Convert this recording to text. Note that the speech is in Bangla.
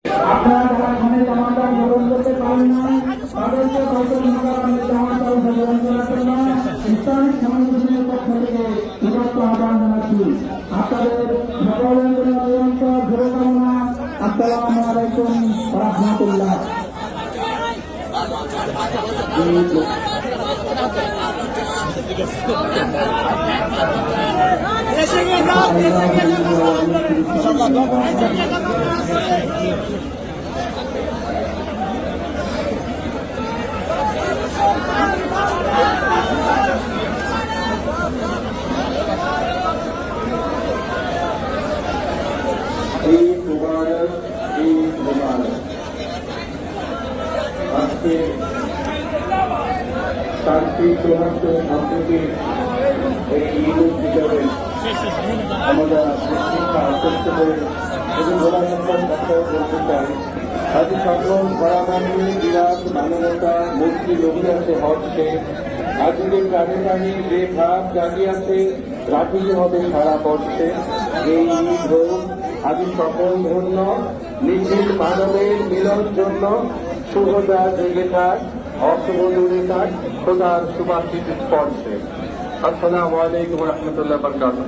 আপনারা যারা ধানের জামানদার গ্রহণ করতে পারেন না তাদেরকে হয়তো ধানের জামানদার গ্রহণ করার জন্য ইসলামিক সংগঠনের পক্ষ থেকে বিভক্ত আহ্বান জানাচ্ছি। আপনাদের সকলের জন্য নিরন্তর শুভকামনা। আসসালামু আলাইকুম ওয়া রাহমাতুল্লাহ। ঈদ মুবারক, ঈদ মুবারক। আজকে শান্তি, সৌহার্দ্য, সম্প্রীতির এই ঈদ উল ফিতরে আমরা শিক্ষা আশ্বস্ত করে এবং গোলামন্ত্রণ কথা বলতে চাই। আজ সকল ঘোড়াবান্ধি, বিরাট মানবতা, মুক্তি লভিয়াছে হচ্ছে। আজকে প্রাণী প্রাণী যে ভাব জাগিয়াছে রাখিতে হবে সারা বর্ষে। এই ঈদ হোক আজ সকল ধন্য, নিখিল মানবের মিলন জন্য। শুভতা জেগে থাক, অশুভ দূরে থাক, খোদার সুবাসিত স্পর্শে। আসসালামু আলাইকুম রহমতুল্লাহ বরকাতুহ।